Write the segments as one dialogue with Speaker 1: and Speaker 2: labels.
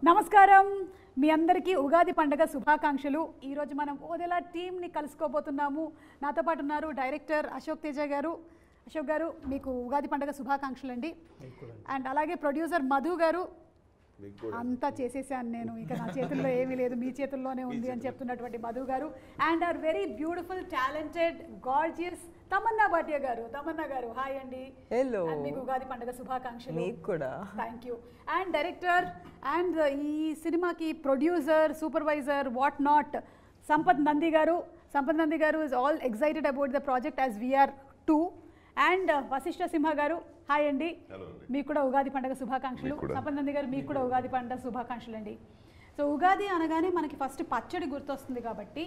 Speaker 1: నమస్కారం, మీ అందరికీ ఉగాది పండుగ శుభాకాంక్షలు. ఈరోజు మనం ఓదెలా టీంని కలుసుకోబోతున్నాము. నాతో పాటు ఉన్నారు డైరెక్టర్ అశోక్ తేజ గారు. అశోక్ గారు, మీకు ఉగాది పండుగ శుభాకాంక్షలు అండి. అండ్ అలాగే ప్రొడ్యూసర్ మధు గారు. అంతా చేసేసాను నేను, ఇక నా చేతుల్లో ఏమీ లేదు, మీ చేతుల్లోనే ఉంది అని చెప్తున్నటువంటి Madhu garu. And are very beautiful, talented, gorgeous Tamannaah Bhatia garu. Tamannaah గారు, హాయ్ అండి.
Speaker 2: హలో.
Speaker 1: మీకు ఉగాది పండుగ శుభాకాంక్షలు.
Speaker 2: మీకు కూడా.
Speaker 1: Thank you. And director and ఈ సినిమాకి producer, supervisor, what not, Sampath Nandi garu. Sampath Nandi garu is all excited about the project as we're too. And Vasishta Simha garu, hi అండి. మీకు కూడా ఉగాది పండుగ శుభాకాంక్షలు. సంపత్ నంది గారు, మీకు కూడా ఉగాది పండుగ శుభాకాంక్షలు అండి. సో ఉగాది అనగానే మనకి ఫస్ట్ పచ్చడి గుర్తొస్తుంది కాబట్టి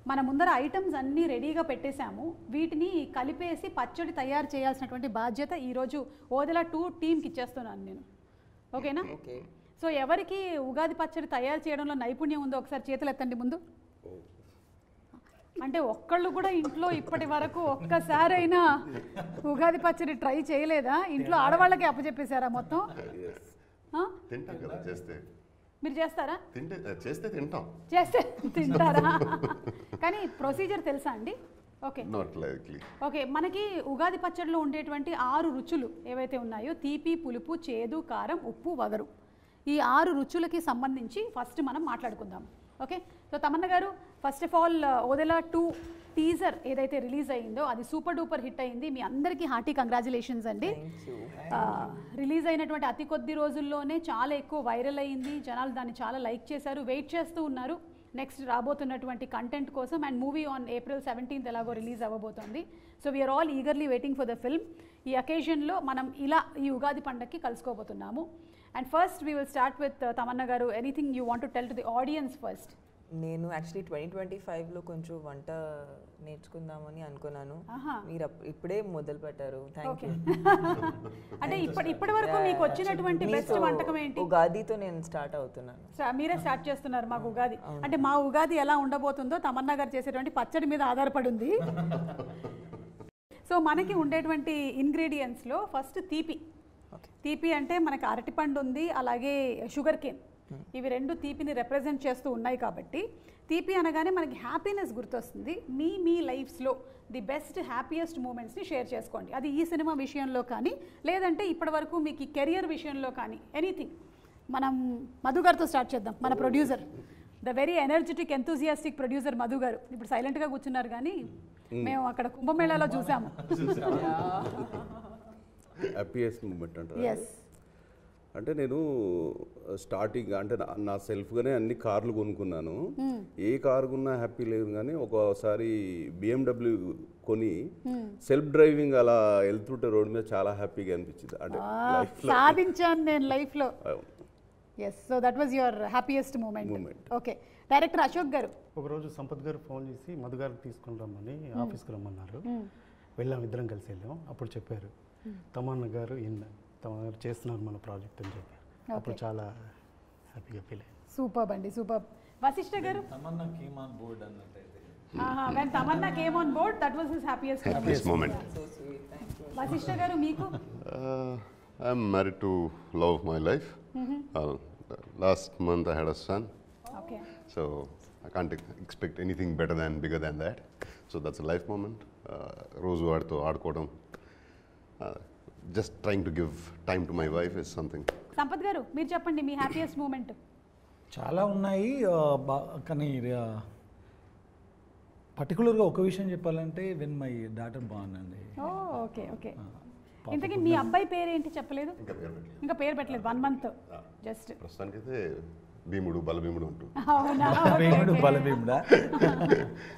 Speaker 1: మన ముందర ఐటమ్స్ అన్నీ రెడీగా పెట్టేశాము. వీటిని కలిపేసి పచ్చడి తయారు చేయాల్సినటువంటి బాధ్యత ఈరోజు ఓదెలా 2 టీమ్కి ఇచ్చేస్తున్నాను నేను. ఓకేనా?
Speaker 2: ఓకే.
Speaker 1: సో ఎవరికి ఉగాది పచ్చడి తయారు చేయడంలో నైపుణ్యం ఉందో ఒకసారి చేతులు ఎత్తండి ముందు. అంటే ఒక్కళ్ళు కూడా ఇంట్లో ఇప్పటి వరకు ఒక్కసారైనా ఉగాది పచ్చడి ట్రై చేయలేదా? ఇంట్లో ఆడవాళ్ళకి అప్పచెప్పేశారా మొత్తం?
Speaker 3: తింటాం కదా చేస్తే.
Speaker 1: మీరు చేస్తారా?
Speaker 3: చేస్తే తింటాం.
Speaker 1: చేస్తే తింటారా? కానీ ప్రొసీజర్ తెలుసా అండి? Okay,
Speaker 3: not likely.
Speaker 1: ఓకే. మనకి ఉగాది పచ్చడిలో ఉండేటువంటి 6 రుచులు ఏవైతే ఉన్నాయో, తీపి, పులుపు, చేదు, కారం, ఉప్పు, వగరు, ఈ 6 రుచులకి సంబంధించి ఫస్ట్ మనం మాట్లాడుకుందాం. ఓకే. సో తమన్న గారు, first of all Odela 2 teaser ఏదైతే రిలీజ్ అయ్యిందో అది సూపర్ డూపర్ హిట్ అయింది. మీ అందరికీ హార్టీ కంగ్రాచులేషన్స్ అండి. రిలీజ్ అయినటువంటి అతి కొద్ది రోజుల్లోనే చాలా ఎక్కువ వైరల్ అయ్యింది. జనాలు దాన్ని చాలా లైక్ చేశారు, వెయిట్ చేస్తూ ఉన్నారు నెక్స్ట్ రాబోతున్నటువంటి కంటెంట్ కోసం. And movie on April 17th ఎలాగో రిలీజ్ అవ్వబోతోంది. So we're all eagerly waiting for the film. ఈ అకేషన్లో మనం ఇలా ఈ ఉగాది పండగకి కలుసుకోబోతున్నాము. And first we will start with Tamannaah garu. Anything you want to tell to the audience first?
Speaker 2: నేను యాక్చువల్లీ 2025లో కొంచెం వంట నేర్చుకుందామని అనుకున్నాను. మీరు ఇప్పుడే మొదలు పెట్టారు. Thank you.
Speaker 1: అంటే ఇప్పటి వరకు మీకు వచ్చినటువంటి బెస్ట్ వంటకం ఏంటి?
Speaker 2: ఉగాదితో నేను స్టార్ట్ అవుతున్నాను.
Speaker 1: మీరే స్టార్ట్ చేస్తున్నారు మాకు ఉగాది. అంటే మా ఉగాది ఎలా ఉండబోతుందో తమన్నా గారు చేసేటువంటి పచ్చడి మీద ఆధారపడి ఉంది. సో మనకి ఉండేటువంటి ఇంగ్రీడియంట్స్లో ఫస్ట్ తీపి. తీపి అంటే మనకి అరటిపండు ఉంది, అలాగే షుగర్ కేన్. ఇవి 2 తీపిని రిప్రజెంట్ చేస్తూ ఉన్నాయి కాబట్టి తీపి అనగానే మనకి హ్యాపీనెస్ గుర్తొస్తుంది. మీ లైఫ్స్లో ది బెస్ట్ హ్యాపీయెస్ట్ మూమెంట్స్ని షేర్ చేసుకోండి. అది ఈ సినిమా విషయంలో కానీ, లేదంటే ఇప్పటి వరకు మీకు కెరియర్ విషయంలో కానీ, ఎనీథింగ్. మనం మధు గారితో స్టార్ట్ చేద్దాం. మన producer, the very energetic, enthusiastic producer Madhu గారు. ఇప్పుడు సైలెంట్గా కూర్చున్నారు, కానీ మేము అక్కడ కుంభమేళాలో చూసాము.
Speaker 4: హ్యాపీయెస్ట్ మూమెంట్ అంటారు.
Speaker 1: ఎస్.
Speaker 4: అంటే నేను స్టార్టింగ్ అంటే నా సెల్ఫ్గానే అన్ని కార్లు కొనుక్కున్నాను. ఏ కారు కొన్నా హ్యాపీ లేదు, కానీ ఒకసారి BMW కొని సెల్ఫ్ డ్రైవింగ్ అలా వెళ్తుంటే రోడ్ మీద చాలా హ్యాపీగా అనిపించింది. అంటే
Speaker 1: సాధించాను నేను లైఫ్లో. Yes. So that was your happiest moment. Okay. Director Ashok garu,
Speaker 5: ఒకరోజు సంపత్ గారు ఫోన్ చేసి మధు గారికి తీసుకుని రమ్మని ఆఫీస్కి రమ్మన్నారు. వెళ్ళాం, ఇద్దరం కలిసి వెళ్ళాం. అప్పుడు చెప్పారు తమన్నా గారు చేస్తున్నారు మన ప్రాజెక్ట్ అని చెప్పారు. అప్పుడు చాలా హ్యాపీగా ఫీల్ అయ్యాను.
Speaker 1: సూపర్ అండి, super. Vasishta garu,
Speaker 6: Tamannaah came on board అన్నట్టయితే
Speaker 1: when Tamanna came on board, that was his happiest moment.
Speaker 2: So sweet. Thank you.
Speaker 1: Vassishta garu, మీకు?
Speaker 3: I'm married to love of my life. Last month I had a son.
Speaker 1: Okay.
Speaker 3: So I can't expect anything better than, bigger than that. So that's a life moment. రోజు వాడితో ఆడుకోవడం, just trying to give time to my wife is something.
Speaker 1: Sampath గారు, మీరు చెప్పండి మీ happiest moment.
Speaker 6: చాలా ఉన్నాయి, కానీ పర్టికులర్గా ఒక విషయం చెప్పాలంటే వెన్ మై డాటర్ బార్న్ అండి.
Speaker 1: Okay, okay. ఇంతకీ మీ అబ్బాయి పేరు ఏంటి చెప్పలేదు? ఇంకా పేరు పెట్టలేదు. 1 month జస్ట్.
Speaker 3: ప్రస్తుతానికైతే భీముడు, బలభీముడు అంటూ.
Speaker 1: అవునా?
Speaker 6: భీముడు, బలభీముడా.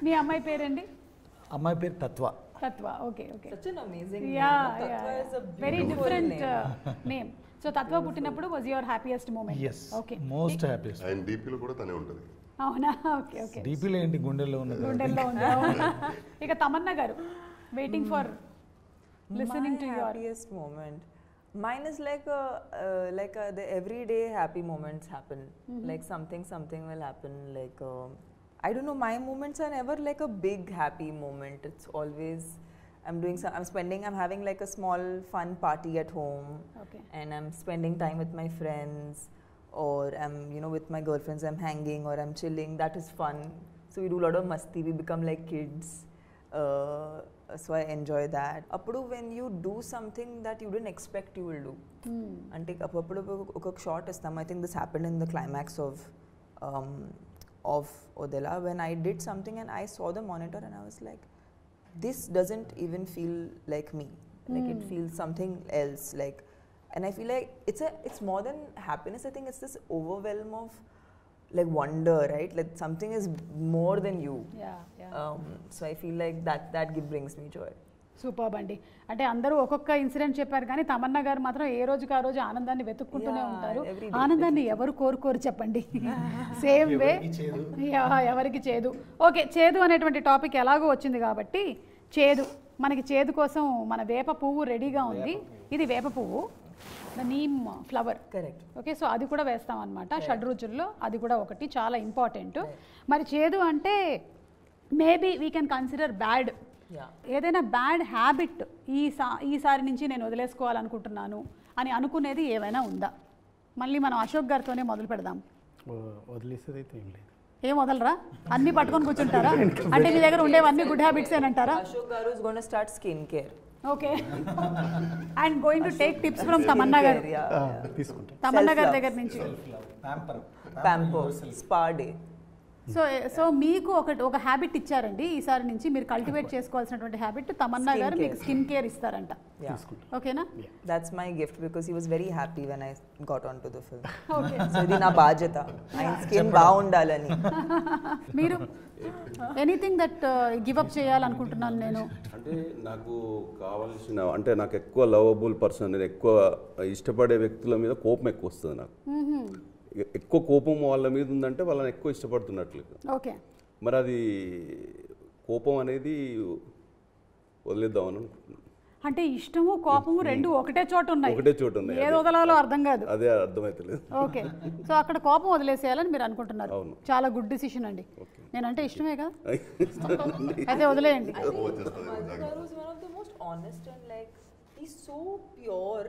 Speaker 1: మీ అమ్మాయి పేరండి?
Speaker 6: అమ్మాయి పేరు తత్వ.
Speaker 1: తత్వ. Okay, okay.
Speaker 2: Such an amazing name.
Speaker 1: Yeah.
Speaker 2: Is a
Speaker 1: Very
Speaker 2: beautiful
Speaker 1: different
Speaker 2: name.
Speaker 1: name. So తత్వ పుట్టినప్పుడు was your happiest moment?
Speaker 6: Yes,
Speaker 1: okay.
Speaker 6: Most happiest.
Speaker 3: And డీపీలో కూడా తనే ఉంటుంది.
Speaker 1: అవునా? Okay, okay.
Speaker 6: డీపీలో ఏంటి, గుండెల్లో ఉన్నది.
Speaker 1: గుండెల్లో ఉంది. అవునా? ఇక తమన్నా గారు, waiting for listening to your
Speaker 2: happiest moment. Mine is like the everyday happy moments happen. Like something will happen. Like I don't know, my moments are never like a big happy moment. It's always I'm having like a small fun party at home.
Speaker 1: Okay.
Speaker 2: And I'm spending time with my friends. or I'm, you know, with my girlfriends, I'm hanging or I'm chilling. That is fun. So we do a lot of masti. We become like kids. So I enjoy that. Appudu when you do something that you didn't expect you will do. Ante appudu oka shot istam. I think this happened in the climax of Odela when I did something and I saw the monitor and I was like, this doesn't even feel like me. Like it feels something else. Like, and I feel like it's more than happiness. I think it's this overwhelm of like wonder, right? Like something is more than you. So I feel like that brings me joy.
Speaker 1: Super అండి. అంటే అందరూ ఒక్కొక్క incident చెప్పారు కానీ తమన్నా గారు మాత్రం ఏ రోజుకి ఆ రోజు ఆనందాన్ని వెతుక్కుంటూనే ఉంటారు. ఆనందాన్ని ఎవరు కోరుకోరు చెప్పండి. సేమ్ వే ఎవరికి చేదు. ఓకే, చేదు అనేటువంటి టాపిక్ ఎలాగో వచ్చింది కాబట్టి చేదు, మనకి చేదు కోసం మన వేప పువ్వు రెడీగా ఉంది. ఇది వేప పువ్వు, the neem flower.
Speaker 2: Correct.
Speaker 1: Okay, so అది కూడా వేస్తాం అనమాట షడ్రుచుల్లో. అది కూడా ఒకటి చాలా ఇంపార్టెంట్. మరి చేదు అంటే maybe we can consider bad. ఏదైనా బ్యాడ్ హ్యాబిట్ ఈసారి నుంచి నేను వదిలేసుకోవాలనుకుంటున్నాను అని అనుకునేది ఏమైనా ఉందా? మళ్ళీ మనం అశోక్ గారితోనే మొదలు పెడదాం.
Speaker 5: వదిలేసేది అయితే ఏం లేదు.
Speaker 1: ఏం వదలరా? అన్ని పట్టుకొని కూర్చుంటారా? అంటే మీ దగ్గర ఉండేవన్నీ గుడ్ హ్యాబిట్స్ ఏనంటారా?
Speaker 2: Ashok Garu is going to start skincare.
Speaker 1: Okay, and going to take tips from Tamannaah garu.
Speaker 5: తీసుకుంటాం.
Speaker 1: తమన్నా గారి దగ్గర నుంచి
Speaker 2: Pamper, spa day.
Speaker 1: సో మీకు ఒక హ్యాబిట్ ఇచ్చారండి. ఈసారి నుంచి మీరు కల్టివేట్ చేసుకోవాల్సినటువంటి హ్యాబిట్. తమన్నా గారు మీకు స్కిన్ కేర్ ఇస్తారంట. ఓకేనా?
Speaker 2: That's my gift because he was very happy when I got onto the film.
Speaker 1: Okay,
Speaker 2: So ఇది నా బాధ్యత. ఆయన స్కిన్ బాగుండాలని.
Speaker 1: మీరు ఎనీథింగ్ దట్ గివ్ అప్ చేయాలనుకుంటున్నాను నేను.
Speaker 4: అంటే నాకు కావాల్సిన, అంటే నాకు ఎక్కువ లవబుల్ పర్సన్, నేను ఎక్కువ ఇష్టపడే వ్యక్తుల మీద కోపం ఎక్కువ వస్తుంది నాకు. ఎక్కువ కోపం వాళ్ళ మీద ఉందంటే వాళ్ళని ఎక్కువ ఇష్టపడుతున్నట్లు.
Speaker 1: ఓకే,
Speaker 4: మరి అది కోపం అనేది వదిలేద్దామని అనుకుంటున్నాను.
Speaker 1: అంటే ఇష్టము కోపము రెండు ఒకటే చోట ఉన్నాయి. ఏది వదలాలో అర్థం కాదు.
Speaker 4: అదే అర్థమైతలేదు.
Speaker 1: ఓకే, సో అక్కడ కోపం వదిలేసేయాలని మీరు అనుకుంటున్నారు. చాలా గుడ్ డిసిషన్ అండి. నేనంటే ఇష్టమే కదా, అయితే వదిలేయండి.
Speaker 2: Garu is one of the most honest and like he's so pure.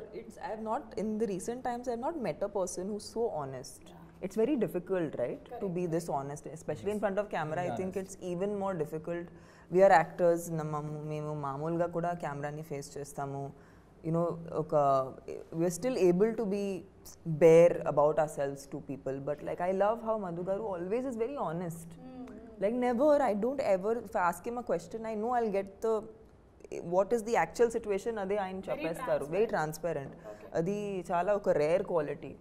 Speaker 2: I have not, in the recent times, I have not met a person who's so honest. It's very difficult, right, to be this honest, especially in front of camera. I think it's even more difficult. We are actors. మేము మామూలుగా కూడా కెమెరాని face చేస్తాము. You know, we're still able to be bare about ourselves to people. But like I love how Madhu Garu always is very honest. Like never, I don't ever, if I ask him a question, I know I'll get what is the actual situation. అదే ఆయన చెప్పేస్తారు. Very transparent. అది చాలా ఒక rare quality.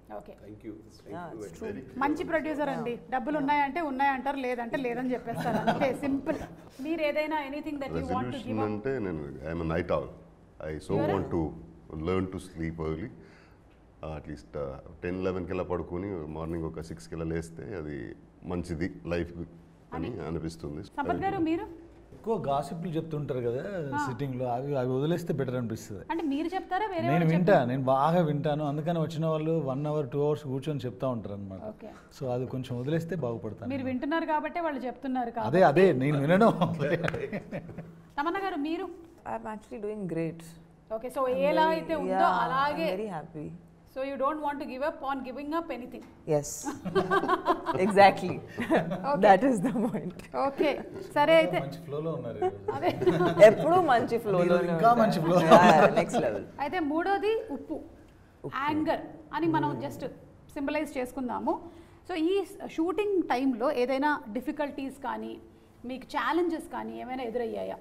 Speaker 1: మంచి producer అండి. డబ్బులు ఉన్నాయంటే ఉన్నాయంటారు, లేదంటే లేదని చెప్పేస్తారు. అంటే సింపుల్. మీరు ఏదైనా anything that you want to give up
Speaker 3: అంటే నేను I'm a night owl. I so want to learn to sleep early. At least 10-11 కిలా పడుకొని మార్నింగ్ ఒక 6 కిలా లేస్తే అది మంచిది లైఫ్ అని అనిపిస్తుంది.
Speaker 1: సంపత్ గారు మీరు
Speaker 6: ఎక్కువ గాసిప్లు చెప్తుంటారు కదా సిట్టింగ్లో, అవి వదిలేస్తే బెటర్ అనిపిస్తుంది.
Speaker 1: అంటే మీరు చెప్తారా?
Speaker 6: నేను బాగా వింటాను. అందుకని వచ్చిన వాళ్ళు 1 hour 2 hours కూర్చొని చెప్తా ఉంటారు అనమాట. సో అది కొంచెం వదిలేస్తే బాగుపడతాను.
Speaker 1: మీరు వింటున్నారు కాబట్టి వాళ్ళు చెప్తున్నారు.
Speaker 6: అదే నేను వినడం.
Speaker 1: తమన్నా గారు మీరు?
Speaker 2: I'm actually doing great.
Speaker 1: Okay, so ఎలా అయితే ఉందో అలాగే.
Speaker 2: Very happy.
Speaker 1: So you don't want to give up on giving up anything.
Speaker 2: Yes. Exactly. That is the point.
Speaker 1: Okay. సరే అయితే
Speaker 6: మంచి ఫ్లోలో ఉన్నారు.
Speaker 1: అదే
Speaker 2: ఎప్పుడు మంచి ఫ్లోలో,
Speaker 6: ఇంకా మంచి ఫ్లో.
Speaker 2: Next level.
Speaker 1: అయితే మూడోది ఉప్పు, యాంగర్ అని మనం జస్ట్ సింబలైజ్ చేసుకుందాము. సో ఈ షూటింగ్ టైంలో ఏదైనా డిఫికల్టీస్ కానీ మీకు ఛాలెంజెస్ కానీ ఏమైనా ఎదురయ్యాయా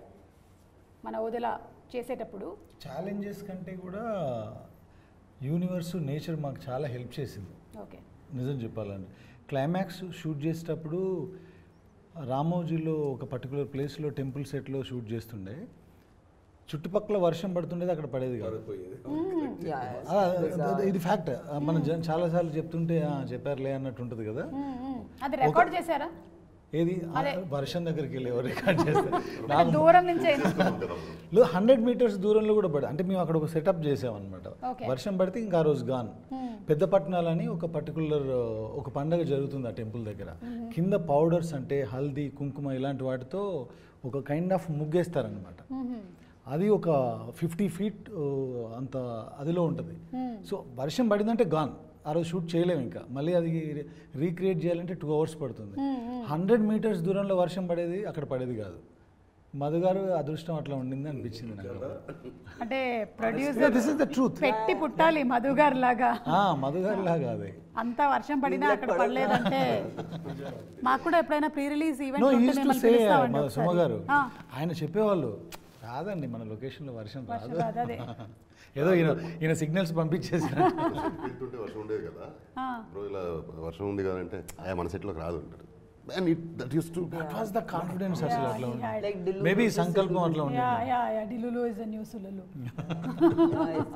Speaker 1: మన వదిలా చేసేటప్పుడు?
Speaker 6: ఛాలెంజెస్ కంటే కూడా యూనివర్స్, నేచర్ మాకు చాలా హెల్ప్ చేసింది.
Speaker 1: ఓకే,
Speaker 6: నిజం చెప్పాలండి. క్లైమాక్స్ షూట్ చేసేటప్పుడు రామోజీలో ఒక పర్టికులర్ ప్లేస్లో టెంపుల్ సెట్లో షూట్ చేస్తుండే. చుట్టుపక్కల వర్షం పడుతుండేది, అక్కడ పడేది కాదు. ఇది ఫ్యాక్ట్. మనం చాలాసార్లు చెప్తుంటే చెప్పారులే అన్నట్టు ఉంటుంది కదా.
Speaker 1: అది రికార్డ్ చేశారా?
Speaker 6: ఏది వర్షం దగ్గరికి వెళ్ళి ఎవరు రికార్డ్ చేస్తారు?
Speaker 1: దూరం నుంచి
Speaker 6: 100 meters దూరంలో కూడా పడి, అంటే మేము అక్కడ ఒక సెటప్ చేసామన్నమాట. వర్షం పడితే ఇంకా ఆ రోజు గాన్. పెద్ద పట్టణాలని ఒక పర్టికులర్ ఒక పండగ జరుగుతుంది ఆ టెంపుల్ దగ్గర. కింద పౌడర్స్ అంటే హల్దీ, కుంకుమ ఇలాంటి వాటితో ఒక కైండ్ ఆఫ్ ముగ్గేస్తారనమాట. అది ఒక 50 feet అంత అదిలో ఉంటుంది. సో వర్షం పడిందంటే గాన్, ఆ రోజు షూట్ చేయలేము ఇంకా మళ్ళీ అది రీక్రియేట్ చేయాలంటే 2 hours పడుతుంది. 100 meters దూరంలో వర్షం పడేది అక్కడ పడేది కాదు. మధు గారు అదృష్టం అట్లా ఉండింది అనిపించింది నాకు.
Speaker 1: అంటే producer
Speaker 6: this is the truth.
Speaker 1: పెట్టి పుట్టాలి మధు గారు లాగా.
Speaker 6: మధు గారు లాగా అదే
Speaker 1: అంత వర్షం పడినా అక్కడ పడలేదంటే మాకు కూడా ఎప్పుడైనా pre release
Speaker 6: no
Speaker 1: event
Speaker 6: used to say Suma garu ఆయన చెప్పేవాళ్ళు రాదండి మన లొకేషన్లో వర్షం రాదు,
Speaker 1: అదే
Speaker 6: ఏదో ఈయన సిగ్నల్స్ పంపించేసిన
Speaker 3: వెళ్తుంటే వర్షం ఉండేది కదా, ఇప్పుడు ఇలా వర్షం ఉంది కదంటే మన సెట్లోకి రాదు అంటారు. And that used to
Speaker 6: that was the confidence అసలు అట్లా ఉంది.
Speaker 2: Like Dillu
Speaker 6: మేబీ
Speaker 2: versus
Speaker 6: సంకల్పం
Speaker 2: Lulu.
Speaker 6: అట్లా ఉంది.
Speaker 1: Yeah, Dilulu is the new Sululu.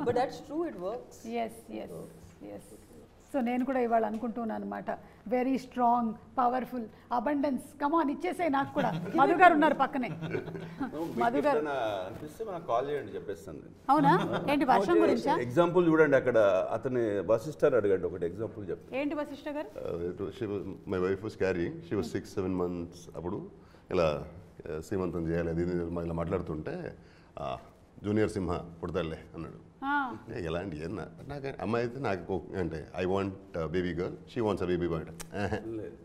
Speaker 2: But that's true, it works.
Speaker 1: Yes. So నేను కూడా ఇవాళ అనుకుంటున్నాను అనమాట, వెరీ స్ట్రాంగ్, పవర్ఫుల్, అబండెన్స్, కమాన్ ఇచ్చేసే నాకు కూడా. మధు గారు ఉన్నారు పక్కనే. మధు గారు
Speaker 4: అనిపిస్తే మనకు కాల్ చేయండి, చెప్పేస్తాను నేను.
Speaker 1: అవునా? ఏంటి వర్షం గురించా?
Speaker 4: ఎగ్జాంపుల్ చూడండి, అక్కడ అతని వశిష్ఠర్ అడగండి, ఒకటి ఎగ్జాంపుల్ చెప్పండి.
Speaker 1: ఏంటి వశిష్ఠ గారు?
Speaker 3: My wife was carrying, she was 6-7 months. అప్పుడు ఇలా సీమంతం చేయాలి అది ఇలా మాట్లాడుతుంటే జూనియర్ సింహ పుడతాడులే అన్నాడు. ఎలాంటి నాకు అమ్మాయి అయితే నాకు అంటే I want baby girl, she wants a baby boy.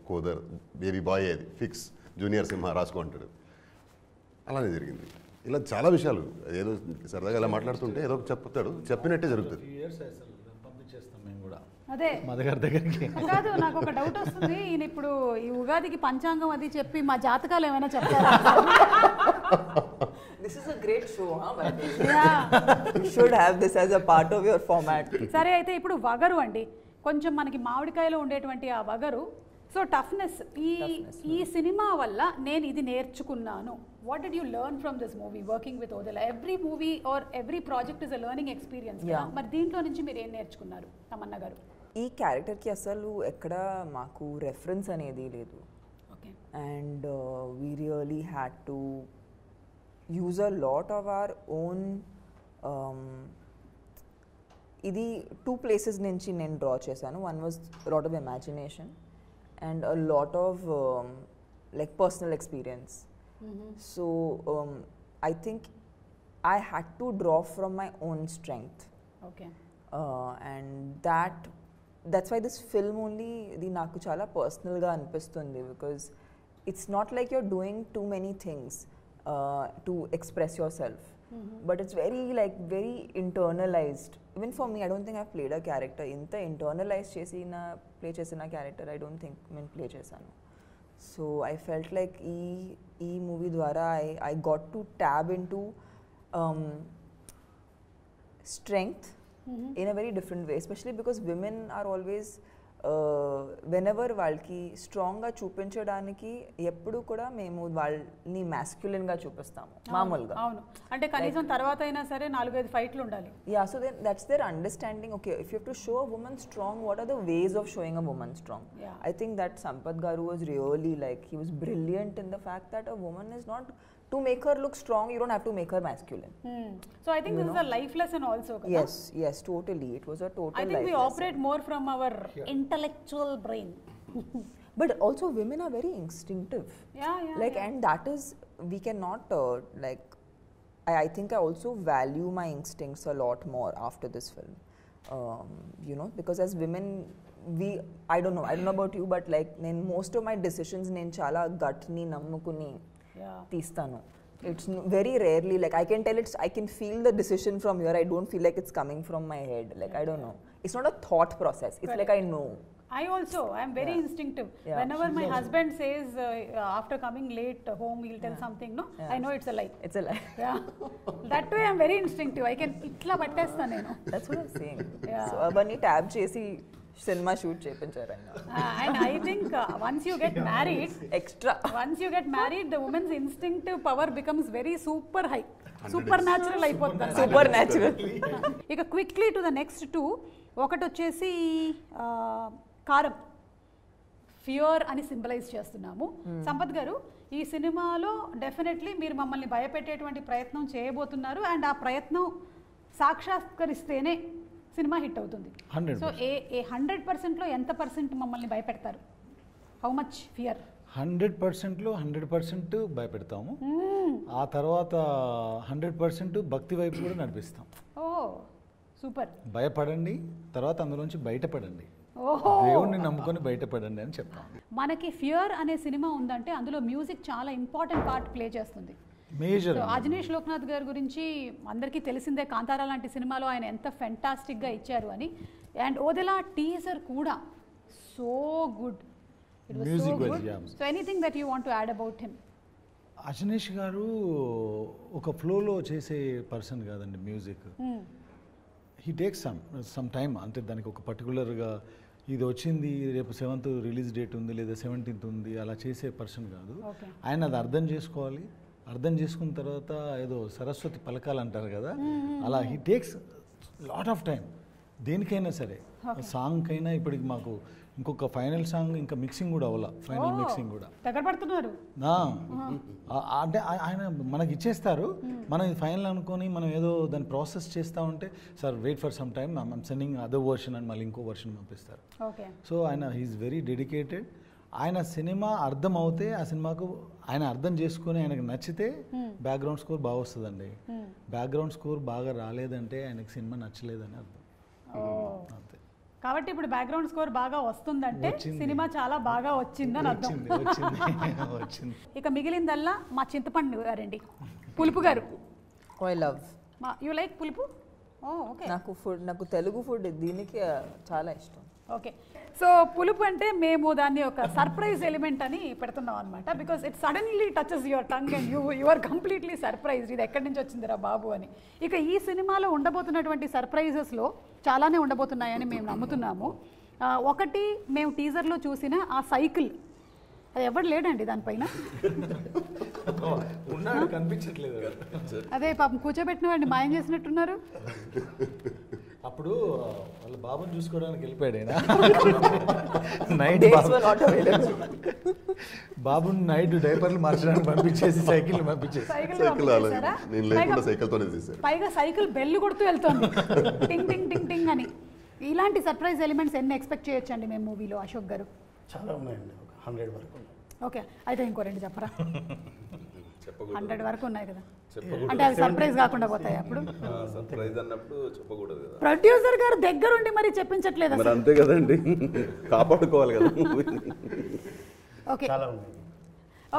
Speaker 3: కోదర్ బేబీ బాయ్ అది ఫిక్స్, జూనియర్ సింహ రాసుకో అంటాడు. అలానే జరిగింది. ఇలా చాలా విషయాలు ఏదో సరదాగా ఇలా మాట్లాడుతుంటే ఏదో చెప్తాడు, చెప్పినట్టే జరుగుతుంది.
Speaker 6: పంపించేస్తాం మేము కూడా
Speaker 1: అదే
Speaker 6: మధు గారి దగ్గరికి.
Speaker 1: కాదు, నాకు ఒక డౌట్ వస్తుంది. ఈయన ఇప్పుడు ఈ ఉగాదికి పంచాంగం అది చెప్పి మా జాతకాలు ఏమైనా చెప్తారా?
Speaker 2: This is a great show, by the way. You should have this as a part of your format.
Speaker 1: సరే, అయితే ఇప్పుడు వగరు అండి, కొంచెం మనకి మామిడికాయలో ఉండేటువంటి ఆ వగరు. సో టఫ్నెస్, ఈ సినిమా వల్ల నేను ఇది నేర్చుకున్నాను. What did you learn from this movie working with Odela? Every movie or every project is a learning experience. మరి దీంట్లో నుంచి మీరు ఏం నేర్చుకున్నారు తమన్నా గారు?
Speaker 2: ఈ క్యారెక్టర్కి అసలు ఎక్కడ మాకు రెఫరెన్స్ అనేది లేదు. And we really had to use a lot of our own ఇది 2 places నుంచి నేను డ్రా చేశాను. One was a lot of imagination and a lot of like personal experience. So I think I had to draw from my own strength. And that's why this film only ఇది నాకు చాలా పర్సనల్గా అనిపిస్తుంది, because it's not like you're doing too many things to express yourself, but it's very internalized. Even for me, I don't think I've played a character inta internalized chesina play chesina character I don't think men play chesanu. So I felt like ee movie dwara I got to tap into strength in a very different way, especially because women are always whenever వాళ్ళకి స్ట్రాంగ్గా చూపించడానికి ఎప్పుడు కూడా మేము వాళ్ళని మ్యాస్క్యులిన్గా చూపిస్తాము మామూలుగా.
Speaker 1: అవును, అంటే కనీసం తర్వాత అయినా సరే 4-5 ఫైట్లు ఉండాలి.
Speaker 2: Yeah, so that's their understanding. Okay, if you have to show a woman strong, what are the ways of showing a woman strong? I think that Sampath garu was really like he was brilliant in the fact that a woman is not to make her look strong, you don't have to make her masculine.
Speaker 1: So I think this is a life lesson also.
Speaker 2: Yes, totally. It was a total life lesson.
Speaker 1: I think we operate more from our intellectual brain.
Speaker 2: But also women are very instinctive.
Speaker 1: Yeah.
Speaker 2: And that is, we cannot like, I think I also value my instincts a lot more after this film. Because as women, I don't know about you, but like most of my decisions నేను చాలా gut ni nammukuni తీస్తాను. It's very rarely like I can feel the decision from here. I don't feel like it's coming from my head. Like I don't know. It's not a thought process. It's like I know.
Speaker 1: I'm very instinctive. Whenever my husband says after coming late home he'll tell something, no, I know it's a lie.
Speaker 2: It's a lie.
Speaker 1: Yeah. That way I'm very instinctive. I can itla pattestha nenu.
Speaker 2: That's what I'm saying. So avani tab chesi cinema shoot చేయించారండి.
Speaker 1: And I think once you get married, the woman's instinctive power becomes very super high. Supernatural అయిపోతుంది.
Speaker 2: Supernatural.
Speaker 1: ఇక quickly to the next 2. ఒకటి వచ్చేసి కారం, fear అని symbolise చేస్తున్నాము. సంపత్ గారు, ఈ సినిమాలో డెఫినెట్లీ మీరు మమ్మల్ని భయపెట్టేటువంటి ప్రయత్నం చేయబోతున్నారు. అండ్ ఆ ప్రయత్నం సాక్షాత్కరిస్తేనే సినిమా హిట్ అవుతుంది. సో 100%లో ఎంత % మమ్మల్ని భయపెడతారు? How much fear?
Speaker 6: 100%లో 100% భయపెడతాము. ఆ తర్వాత 100% భక్తి వైపు కూడా నడిపిస్తాం.
Speaker 1: సూపర్.
Speaker 6: భయపడండి, తర్వాత అందులోంచి బయటపడండి,
Speaker 1: ఓహో,
Speaker 6: దేవుణ్ణి నమ్ముకొని బయటపడండి అని చెప్తాను.
Speaker 1: మనకి ఫియర్ అనే సినిమా ఉందంటే అందులో మ్యూజిక్ చాలా ఇంపార్టెంట్ పార్ట్ ప్లే చేస్తుంది.
Speaker 6: మేజర్.
Speaker 1: సో అజనీష్ లోక్నాథ్ గారి గురించి అందరికీ తెలిసిందే, కాంతారా లాంటి సినిమాలో ఆయన ఎంత ఫెంటాస్టిక్గా ఇచ్చారు అని. అండ్ ఓదెలా టీజర్ కూడా so good, it was so
Speaker 6: Music was,
Speaker 1: good.
Speaker 6: yeah.
Speaker 1: So anything that you want to add about him?
Speaker 6: Ajaneesh గారు ఒక ఫ్లోలో చేసే పర్సన్ కాదండి music. He takes some time, అంటే దానికి ఒక పర్టికులర్గా ఇది వచ్చింది రేపు 7th రిలీజ్ డేట్ ఉంది లేదా 17th ఉంది అలా చేసే పర్సన్ కాదు.
Speaker 1: Okay.
Speaker 6: ఆయన అది అర్థం చేసుకోవాలి, అర్థం చేసుకున్న తర్వాత ఏదో సరస్వతి పలకాలంటారు కదా, అలా he takes lot of time దేనికైనా సరే. సాంగ్కైనా ఇప్పటికి మాకు ఇంకొక ఫైనల్ సాంగ్ ఇంకా మిక్సింగ్ కూడా అవ్వాల, ఫైనల్ మిక్సింగ్ కూడా
Speaker 1: దగ్గర పడుతున్నారు.
Speaker 6: అంటే ఆయన మనకి ఇచ్చేస్తారు, మనం ఇది ఫైనల్ అనుకొని మనం ఏదో దాన్ని ప్రాసెస్ చేస్తూ ఉంటే sir wait for some time I'm sending other version అని మళ్ళీ ఇంకో వర్షన్ పంపిస్తారు.
Speaker 1: ఓకే.
Speaker 6: సో ఆయన హీఈస్ వెరీ డెడికేటెడ్. ఆయన సినిమా అర్థం అవుతే ఆ సినిమాకు ఆయన అర్థం చేసుకొని ఆయనకు నచ్చితే బ్యాక్గ్రౌండ్ స్కోర్ బాగా వస్తుందండి. బ్యాక్గ్రౌండ్ స్కోర్ బాగా రాలేదంటే ఆయనకు సినిమా నచ్చలేదని అర్థం. అంతే.
Speaker 1: కాబట్టి ఇప్పుడు బ్యాక్గ్రౌండ్ స్కోర్ బాగా వస్తుందంటే సినిమా చాలా బాగా వచ్చిందని అర్థం.
Speaker 6: వచ్చింది.
Speaker 1: ఇక మిగిలిందల్లా మా చింతపండు గారండి, పులుపు గారు.
Speaker 2: I love.
Speaker 1: యూ లైక్ పులుపు? ఓకే.
Speaker 2: నాకు తెలుగు ఫుడ్ దీనికి చాలా ఇష్టం.
Speaker 1: ఓకే. సో పులుపు అంటే మేము దాన్ని ఒక సర్ప్రైజ్ ఎలిమెంట్ అని పెడుతున్నాం అనమాట. Because it suddenly touches your tongue and you are completely surprised, ఇది ఎక్కడి నుంచి వచ్చిందిరా బాబు అని. ఇక ఈ సినిమాలో ఉండబోతున్నటువంటి సర్ప్రైజెస్లో చాలానే ఉండబోతున్నాయని మేము నమ్ముతున్నాము. ఒకటి, మేము టీజర్లో చూసిన ఆ సైకిల్, అది ఎవరు లేడండి దానిపైన,
Speaker 6: కనిపించట్లేదు.
Speaker 1: అదే పాపం కూర్చోబెట్టిన వాడిని మాయం చేసినట్టున్నారు.
Speaker 6: అప్పుడు వాళ్ళ బాబుని చూసుకోవడానికి వెళ్ళిపోయాడు ఆయన. బాబుని నైట్ డైపర్లు మార్చడానికి పంపించేసి సైకిల్ పంపించేసి
Speaker 3: నేను లేకుండా సైకిల్తోనే తీశారు.
Speaker 1: పైగా సైకిల్ బెల్లు కొడుతూ వెళ్తుంది టింగ్ టింగ్ టింగ్ టింగ్ అని. ఇలాంటి సర్ప్రైజ్ ఎలిమెంట్స్ ఎన్ని ఎక్స్పెక్ట్ చేయొచ్చండి మేము మూవీలో అశోక్ గారు?
Speaker 5: చాలా ఉన్నాయండి, ఒక 100 వరకు ఉన్నాయి.
Speaker 1: ఓకే, అయితే ఇంకో 2 చెప్పరా? 100 వరకు ఉన్నాయి కదా, అంటే అది సర్ప్రైజ్ కాకుండా పోతాయి అప్పుడు.
Speaker 4: సర్ప్రైజ్ అన్నప్పుడు చెప్పకూడదు కదా.
Speaker 1: ప్రొడ్యూసర్ గారు దగ్గరుండి మరి చెప్పించట్లేదు
Speaker 4: మరి అంతే కదండి, కాపాడుకోవాలి కదా.
Speaker 1: ఓకే.
Speaker 5: చాలా ఉన్నాయి.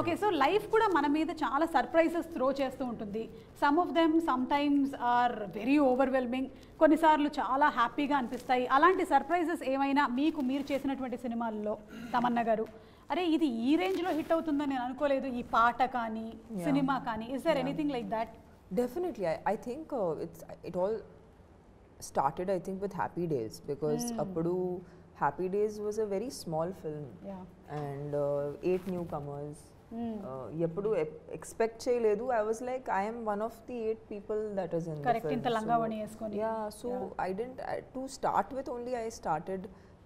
Speaker 1: ఓకే, సో లైఫ్ కూడా మన మీద చాలా సర్ప్రైజెస్ త్రో చేస్తూ ఉంటుంది. Some of them sometimes are very overwhelming, కొన్నిసార్లు చాలా హ్యాపీగా అనిపిస్తాయి. అలాంటి సర్ప్రైజెస్ ఏమైనా మీరు చేసినటువంటి సినిమాల్లో తమన్నా గారు, అరే ఇది ఈ రేంజ్లో హిట్ అవుతుందని నేను అనుకోలేదు, ఈ పాట కానీ సినిమా కానీ, is there anything like that?
Speaker 2: Definitely. I think it all started, I think, with Happy Days, because appudu Happy Days was a very small film.
Speaker 1: Yeah.
Speaker 2: And 8 newcomers. Eppudu expect cheyaledu. I was like, I am one of the 8 people that is in
Speaker 1: Correct.
Speaker 2: the film.
Speaker 1: Inta langavani eskoni.
Speaker 2: Yeah, so I didn't, to start with only, I started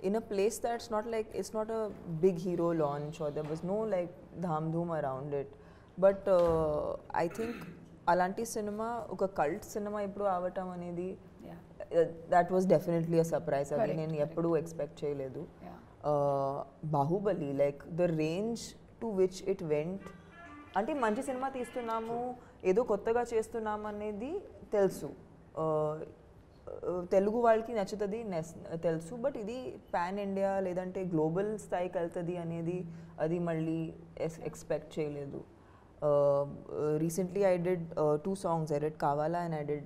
Speaker 2: in a place that's not like, it's not a big hero launch, or there was no like dham dhoom around it. But I think అలాంటి cinema ఒక cult cinema ఇప్పుడు అవటం అనేది, that was definitely a surprise. అది నేను ఎప్పుడూ expect చేయలేదు. Baahubali, like the range to which it went, అంటే మంచి సినిమా తీస్తున్నాము, ఏదో కొత్తగా చేస్తున్నాము అనేది తెలుసు, తెలుగు వాళ్ళకి నచ్చుతుంది తెలుసు, బట్ ఇది పాన్ ఇండియా లేదంటే గ్లోబల్ స్థాయికి వెళ్తుంది అనేది అది మళ్ళీ ఎక్స్పెక్ట్ చేయలేదు. Recently I did 2 songs. I did Kavala and I did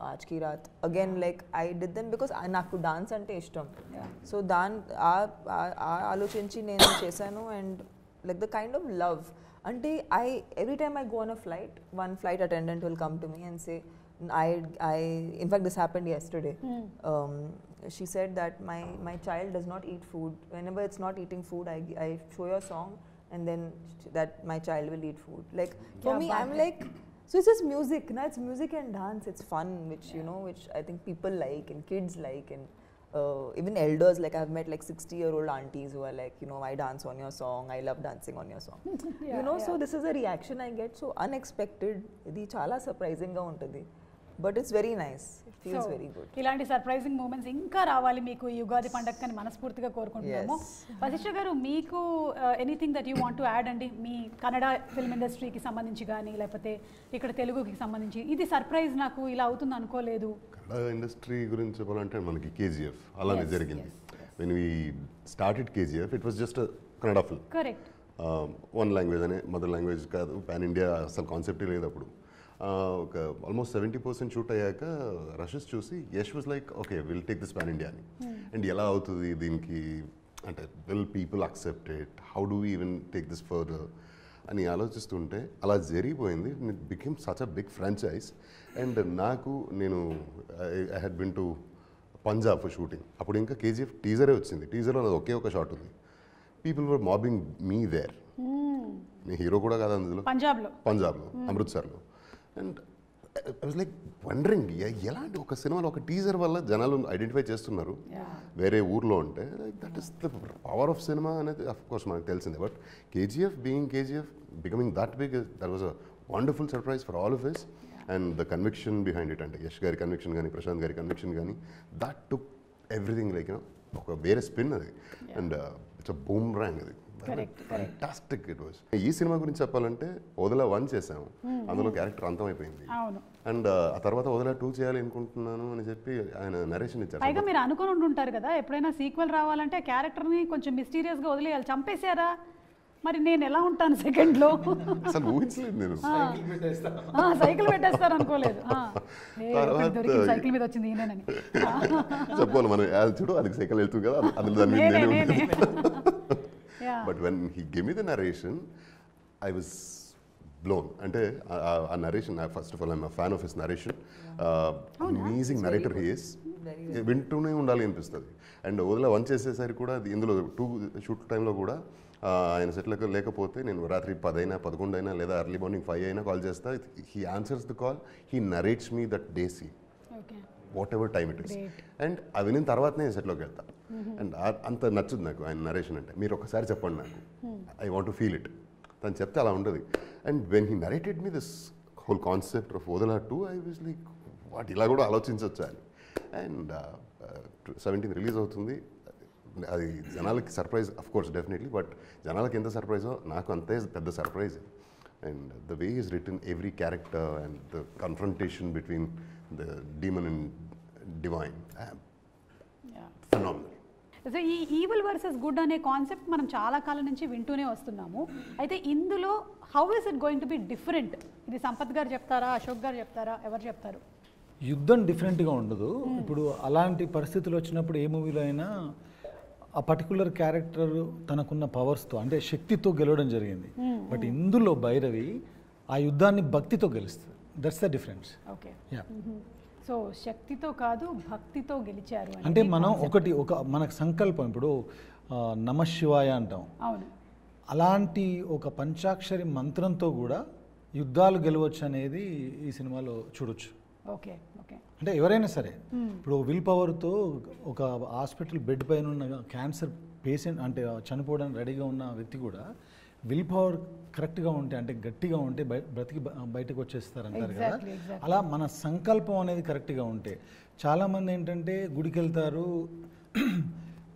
Speaker 2: Aaj Ki Raat. Again, like I did them because నాకు డాన్స్ అంటే ఇష్టం. సో ఆలోచించి నేను చేశాను. And like the kind of love, అంటే every time I go on a flight, one flight attendant will come to me and say, in fact this happened yesterday. She said that my child does not eat food. Whenever it's not eating food, I show your song and then that my child will eat food. Like for me, I'm like, so it's just music, no? It's music and dance, it's fun, which you know, which I think people like and kids like, and even elders, like I've met like 60-year-old aunties who are like, you know, I dance on your song, I love dancing on your song. You know, so this is a reaction I get, so unexpected, idi chala surprising ga untadi. but it's very nice. It feels very good.
Speaker 1: ఇలాంటి surprising moments ఇంకా రావాలి మీకు ఈ ఉగాది పండగని మనస్ఫూర్తిగా కోరుకుంటున్నాము. వశిష్ఠ గారు, మీకు anything that you want to add అండి, మీ కన్నడ ఫిల్మ్ ఇండస్ట్రీకి సంబంధించి కానీ లేకపోతే ఇక్కడ తెలుగుకి సంబంధించి ఇది సర్ప్రైజ్ నాకు ఇలా అవుతుంది అనుకోలేదు.
Speaker 3: కన్నడ ఇండస్ట్రీ గురించి చెప్పాలంటే మనకి కేజీఎఫ్ అలానే జరిగింది. When we started KGF it was just Kannada film.
Speaker 1: Correct.
Speaker 3: One language అనే మదర్ లాంగ్వేజ్ కాదు, పాన్ ఇండియా అసలు కాన్సెప్టే లేదు అప్పుడు. ఒక ఆల్మోస్ట్ 70% షూట్ అయ్యాక రషెస్ చూసి Yash was like okay will take this pan India అని. అండ్ ఎలా అవుతుంది దీనికి అంటే will people accept it, how do even take this further అని ఆలోచిస్తుంటే అలా జరిగిపోయింది. It became such a big franchise. And నేను I had been to Punjab for shooting. అప్పుడు ఇంకా కేజీఎఫ్ టీజరే వచ్చింది. టీజర్లో అది ఒకే ఒక షాట్ ఉంది. People were mobbing me there. నేను హీరో కూడా కాదు అందులో, పంజాబ్లో అమృత్సర్లో. And I was like wondering ఎలాంటి ఒక సినిమాలో ఒక టీజర్ వల్ల జనాలు ఐడెంటిఫై చేస్తున్నారు వేరే ఊర్లో ఉంటే. That is the power of cinema అనేది అఫ్ కోర్స్ మనకు తెలిసిందే. But KGF being KGF becoming that big, that was a wonderful surprise for all of us. And the conviction behind it అంటే యష్ గారి కన్విక్షన్ కానీ ప్రశాంత్ గారి కన్విక్షన్ కానీ that took everything like ఒక వేరే స్పిన్ అది. And it's a boomerang అది. Fantastic it was. ఈ సినిమా గురించి చెప్పాలంటే వదల 1 చేసాము, అందులో క్యారెక్టర్ అంతమైపోయింది. అండ్ ఆ తర్వాత వదల 2 చేయాలి అనుకుంటున్నాను అని చెప్పి ఆయన నరేషన్ ఇచ్చారు.
Speaker 1: పైగా మీరు అనుకుని ఉంటారు కదా ఎప్పుడైనా సీక్వెల్ రావాలంటే క్యారెక్టర్ని కొంచెం మిస్టీరియస్గా వదిలేయాలి. చంపేశారా మరి నేను ఎలా ఉంటాను సెకండ్లో?
Speaker 3: అసలు ఊహించలేదు నేను.
Speaker 1: సైకిల్ పెట్టేస్తారు అనుకోలేదు. సైకిల్ మీద వచ్చింది ఈయనని
Speaker 3: చెప్పాలి మనం. చూడు అది సైకిల్ వెళ్తుంది కదా, అందులో దాన్ని. But when he gave me the narration, I was blown. Ante a narration, first of all, I'm a fan of his narration. Amazing narrator he is. వింటూనే ఉండాలి అనిపిస్తుంది. అండ్ వదిలే 1 చేసేసరి కూడా ఇందులో 2 షూట్ టైంలో కూడా ఆయన సెట్లకు లేకపోతే నేను రాత్రి 10 అయినా 11 అయినా లేదా ఎర్లీ మార్నింగ్ 5 అయినా కాల్ చేస్తా. He answers the call, he narrates me that day scene whatever time it is. అండ్ అవి వినిన తర్వాతనే సెట్లోకి వెళ్తా. అండ్ అంత నచ్చుది నాకు ఆయన నరేషన్ అంటే. మీరు ఒకసారి చెప్పండి నాకు, I want to feel it. తను చెప్తే అలా ఉండదు. And when he narrated me this whole concept of Odela 2, I was like what ఇలా కూడా ఆలోచించవచ్చు అని. అండ్ 17th రిలీజ్ అవుతుంది. అది జనాలకి surprise of course definitely, but జనాలకి ఎంత సర్ప్రైజో నాకు అంతే పెద్ద surprise. And the way is return every character and the confrontation between the demon and divine, phenomenal.
Speaker 1: So ఈ ఈవిల్ వర్సెస్ గుడ్ అనే కాన్సెప్ట్ మనం చాలా కాలం నుంచి వింటూనే వస్తున్నాము. అయితే ఇందులో how is it going to be different? ఇది సంపత్ గారు చెప్తారా, అశోక్ గారు చెప్తారా, ఎవరు చెప్తారు?
Speaker 6: యుద్ధం డిఫరెంట్గా ఉండదు. ఇప్పుడు అలాంటి పరిస్థితులు వచ్చినప్పుడు ఏ మూవీలో అయినా ఆ పర్టికులర్ క్యారెక్టర్ తనకున్న పవర్స్తో అంటే శక్తితో గెలవడం జరిగింది. బట్ ఇందులో భైరవి ఆ యుద్ధాన్ని భక్తితో గెలుస్తుంది. That's the difference.
Speaker 1: Okay. So శక్తితో కాదు భక్తితో గెలిచారు
Speaker 6: అంటే మనం ఒక మనకు సంకల్పం. ఇప్పుడు నమశివాయ అంటాం.
Speaker 1: అవును.
Speaker 6: అలాంటి ఒక పంచాక్షరి మంత్రంతో కూడా యుద్ధాలు గెలవచ్చు అనేది ఈ సినిమాలో చూడొచ్చు.
Speaker 1: Okay okay.
Speaker 6: అంటే ఎవరైనా సరే ఇప్పుడు విల్ పవర్తో ఒక హాస్పిటల్ బెడ్ పైన ఉన్న క్యాన్సర్ పేషెంట్ అంటే చనిపోవడానికి రెడీగా ఉన్న వ్యక్తి కూడా విల్ పవర్ కరెక్ట్గా ఉంటే అంటే గట్టిగా ఉంటే బ్రతికి బయటకు వచ్చేస్తారు అంటారు కదా. అలా మన సంకల్పం అనేది కరెక్ట్గా ఉంటే చాలామంది ఏంటంటే గుడికి వెళ్తారు,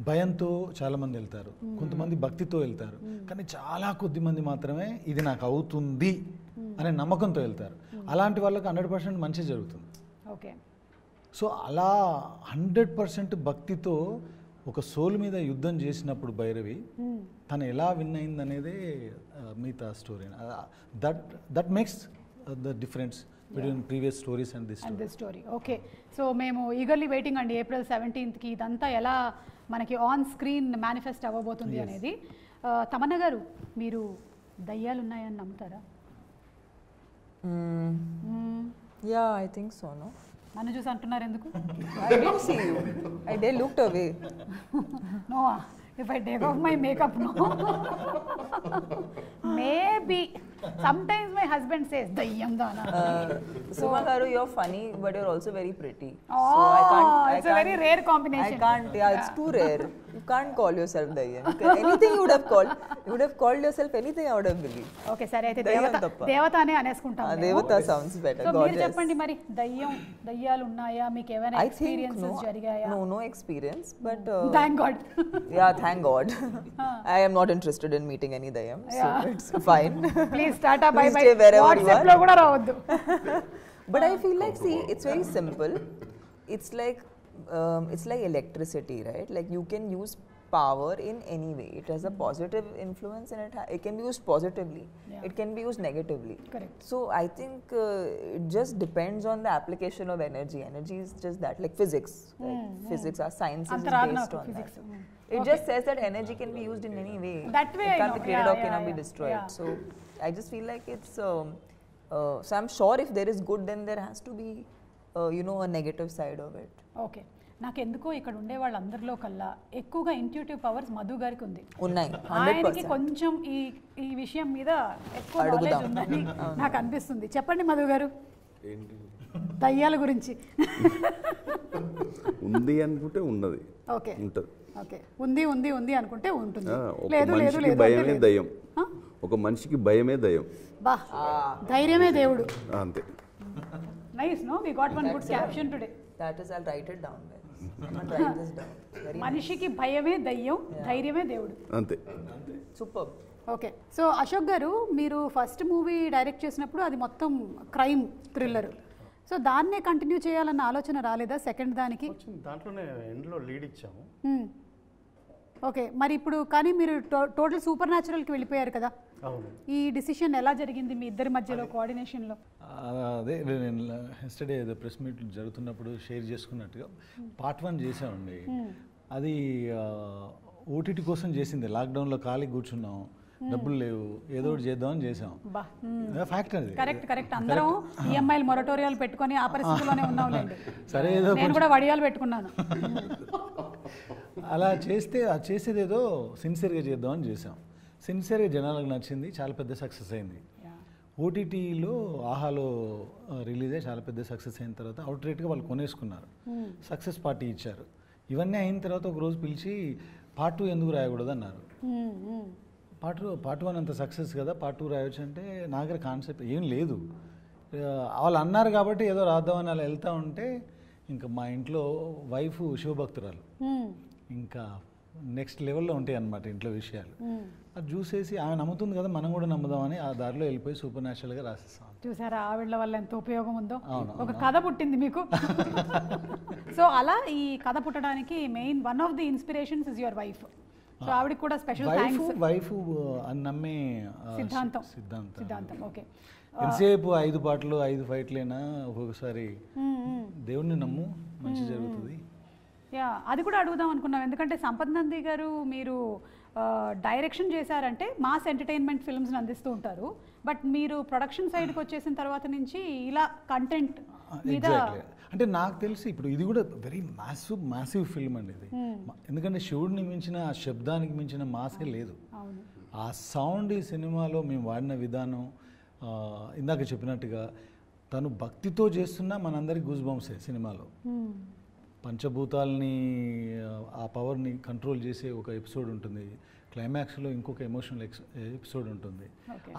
Speaker 6: భయంతో చాలామంది వెళ్తారు, కొంతమంది భక్తితో వెళ్తారు, కానీ చాలా కొద్ది మంది మాత్రమే ఇది నాకు అవుతుంది అనే నమ్మకంతో వెళ్తారు. అలాంటి వాళ్ళకి 100% మంచి జరుగుతుంది.
Speaker 1: ఓకే.
Speaker 6: సో అలా 100% భక్తితో ఒక సోల్ మీద యుద్ధం చేసినప్పుడు భైరవి తను ఎలా విన్ అయింది అనేదే మిగతా story. That makes the difference between previous stories and this
Speaker 1: story. Okay. So మేము ఈగర్లీ వెయిటింగ్ అండి April 17th ఇదంతా ఎలా మనకి ఆన్ స్క్రీన్ మేనిఫెస్ట్ అవ్వబోతుంది అనేది. తమన్నా గారు, మీరు దయ్యాలు ఉన్నాయని నమ్ముతారా?
Speaker 2: Yeah, I think so, no?
Speaker 1: నన్ను చూసి అంటున్నారు ఎందుకు?
Speaker 2: I didn't see you. I looked away.
Speaker 1: No, if I take off my makeup, no. Maybe. Sometimes my husband says, Dayyam Dana.
Speaker 2: Suma Garu, you're funny, but you're also very pretty.
Speaker 1: Oh, so it's a very rare combination.
Speaker 2: I can't, yeah, it's too rare. You can't call yourself Dayyam. Anything you would have called yourself anything I would have believed.
Speaker 1: Okay సరే అయితే
Speaker 2: దయ్యం తప్ప.
Speaker 1: దేవత అనే అనేసుకుంటాం మేము.
Speaker 2: Devata sounds better.
Speaker 1: So మీరు
Speaker 2: Goddess.
Speaker 1: చెప్పండి మరి దయ్యాలు ఉన్నాయా, మీకు ఏమైనా
Speaker 2: I think
Speaker 1: ఎక్స్పీరియన్సెస్ జరిగాయా?
Speaker 2: no experience, but
Speaker 1: thank God.
Speaker 2: yeah, thank God. I am not interested in meeting any Dayyam, so it's fine.
Speaker 1: Please tata bye
Speaker 2: Please
Speaker 1: by.
Speaker 2: stay wherever you
Speaker 1: WhatsApp
Speaker 2: are.
Speaker 1: లో కూడా రావద్దు.
Speaker 2: But I feel like, see, it's very simple. It's like electricity, right? Like you can use power in any way. It has a positive influence and it can be used positively.
Speaker 1: Yeah.
Speaker 2: It can be used negatively.
Speaker 1: Correct.
Speaker 2: So I think it just depends on the application of energy. Energy is just that, like physics. Right? Physics, our science is
Speaker 1: అంతరాగ్
Speaker 2: based
Speaker 1: నాకు
Speaker 2: on
Speaker 1: physics.
Speaker 2: that. It just says that energy can be used in any way.
Speaker 1: That way
Speaker 2: it
Speaker 1: I
Speaker 2: can't
Speaker 1: know.
Speaker 2: be created
Speaker 1: Yeah,
Speaker 2: or cannot
Speaker 1: yeah,
Speaker 2: be
Speaker 1: yeah.
Speaker 2: destroyed.
Speaker 1: Yeah.
Speaker 2: So I just feel like it's. So I'm sure if there is good, then there has to be, a negative side of it.
Speaker 1: Okay, నాకు ఎందుకో ఇక్కడ ఉండే వాళ్ళందరిలో కల్లా ఎక్కువగా intuitive powers Madhu గారికి ఉంది.
Speaker 2: ఉన్నాయి
Speaker 1: ఆయనకి
Speaker 2: 100%.
Speaker 1: కొంచెం ఈ విషయం మీద ఎక్కువ
Speaker 2: అడుగుదాం.
Speaker 1: నాలెడ్జ్ ఉందని నాకు అనిపిస్తుంది. చెప్పండి మధు గారు
Speaker 4: ఏంటి
Speaker 1: దయ్యాల గురించి.
Speaker 4: ఉంది అనుకుంటే ఉన్నది,
Speaker 1: ఓకే
Speaker 4: ఉంటుంది.
Speaker 1: ఓకే, ఉంది ఉంది ఉంది అనుకుంటే ఉంటుంది.
Speaker 4: ఒక
Speaker 1: లేదు లేదు
Speaker 4: మనిషికి
Speaker 1: లేదు
Speaker 4: భయమే
Speaker 1: అంటే లేదు.
Speaker 4: దయ్యం.
Speaker 1: ఆ?
Speaker 4: ఒక మనిషికి భయమే దయ్యం.
Speaker 1: బా, ధైర్యమే దేవుడు.
Speaker 4: అంతే.
Speaker 1: Nice, no we got one good caption today.
Speaker 2: That is, I'll write it down. I'm gonna write this down. Very nice.
Speaker 1: మనిషికి భయమే దయ్యం, ధైర్యమే దేవుడు.
Speaker 4: అంతే.
Speaker 2: Superb.
Speaker 1: Okay, so Ashok garu, మీరు ఫస్ట్ మూవీ డైరెక్ట్ చేసినప్పుడు అది మొత్తం క్రైమ్ థ్రిల్లర్. సో దాన్నే కంటిన్యూ చేయాలన్న ఆలోచన రాలేదా సెకండ్ దానికి?
Speaker 5: వచ్చింది, దాంట్లోనే ఎండ్లో లీడ్ ఇచ్చాము.
Speaker 1: ఓకే, మరి ఇప్పుడు కానీ మీరు టోటల్ సూపర్ న్యాచురల్కి వెళ్ళిపోయారు కదా.
Speaker 5: అవును.
Speaker 1: ఈ డిసిషన్ ఎలా జరిగింది మీ ఇద్దరి మధ్యలో కోఆర్డినేషన్లో?
Speaker 6: అదే నేను ఎస్టర్డే ఏదో ప్రెస్ మీట్ జరుగుతున్నప్పుడు షేర్ చేసుకున్నట్టుగా పార్ట్ 1 చేసామండి. అది ఓటీటీ కోసం చేసింది. లాక్డౌన్లో ఖాళీ కూర్చున్నాం, డబ్బులు లేవు, ఏదో ఒకటి చేద్దామని చేసాం. ఫ్యాక్ట్ అది.
Speaker 1: కరెక్ట్. అందరం ఈఎంఐలు మొరటోరియాలు పెట్టుకొని ఆ పరిస్థితిలోనే ఉన్నాంలేండి.
Speaker 6: సరే, ఏదో
Speaker 1: నేను కూడా వడియాలు పెట్టుకున్నాను.
Speaker 6: అలా చేసేది ఏదో సిన్సియర్గా చేద్దామని చేసాం. సిన్సియర్గా జనాలకు నచ్చింది, చాలా పెద్ద సక్సెస్ అయింది. ఓటీటీలో ఆహాలో రిలీజ్ అయ్యి చాలా పెద్ద సక్సెస్ అయిన తర్వాత అవుట్ రేట్గా వాళ్ళు కొనేసుకున్నారు, సక్సెస్ పార్టీ ఇచ్చారు. ఇవన్నీ అయిన తర్వాత ఒక రోజు పిలిచి పార్ట్ 2 ఎందుకు రాయకూడదు అన్నారు. పార్ట్ 1 అంత సక్సెస్ కదా, పార్ట్ 2 రాయొచ్చు అంటే నా దగ్గర కాన్సెప్ట్ ఏం లేదు. వాళ్ళు అన్నారు కాబట్టి ఏదో రాద్దామని అలా వెళ్తూ ఉంటే ఇంకా మా ఇంట్లో వైఫ్ శివభక్తురాలు, ఇంకా నెక్స్ట్ లెవెల్లో ఉంటాయి అన్నమాట ఇంట్లో విషయాలు. అది చూసేసి ఆమె నమ్ముతుంది కదా, మనం కూడా నమ్ముదామని ఆ దారిలో వెళ్ళిపోయి సూపర్ న్యాచురల్గా రాసేస్తాం.
Speaker 1: చూసారా ఆవిడ వల్ల ఎంత ఉపయోగం ఉందో. ఒక కథ పుట్టింది మీకు. సో అలా ఈ కథ పుట్టడానికి main one of the inspirations is your wife. So ఆవిడకి కూడా స్పెషల్ థ్యాంక్స్.
Speaker 6: వైఫ్ అని నమ్మే
Speaker 1: సిద్ధాంతం. ఓకే,
Speaker 6: ఎంతసేపు 5 పాటలు 5 ఫైట్లైనా ఒక్కొక్కసారి దేవుణ్ణి నమ్ము, మంచి జరుగుతుంది.
Speaker 1: యా, అది కూడా అడుగుదాం అనుకున్నాం. ఎందుకంటే సంపత్ నంది గారు మీరు డైరెక్షన్ చేశారంటే మాస్ ఎంటర్టైన్మెంట్ ఫిల్మ్స్ని అందిస్తూ ఉంటారు. బట్ మీరు ప్రొడక్షన్ సైడ్కి వచ్చేసిన తర్వాత నుంచి ఇలా కంటెంట్ మీద
Speaker 6: అంటే నాకు తెలిసి ఇప్పుడు ఇది కూడా వెరీ మ్యాసివ్ ఫిల్మ్ అండి ఇది. ఎందుకంటే శివుడిని మించిన, ఆ శబ్దానికి మించిన మాసే లేదు. ఆ సౌండ్ ఈ సినిమాలో మేము వాడిన విధానం, ఇందాక చెప్పినట్టుగా తను భక్తితో చేస్తున్నా మనందరికి గూస్ బంప్సే సినిమాలో. పంచభూతాలని, ఆ పవర్ని కంట్రోల్ చేసే ఒక ఎపిసోడ్ ఉంటుంది, క్లైమాక్స్లో ఇంకొక ఎమోషనల్ ఎపిసోడ్ ఉంటుంది.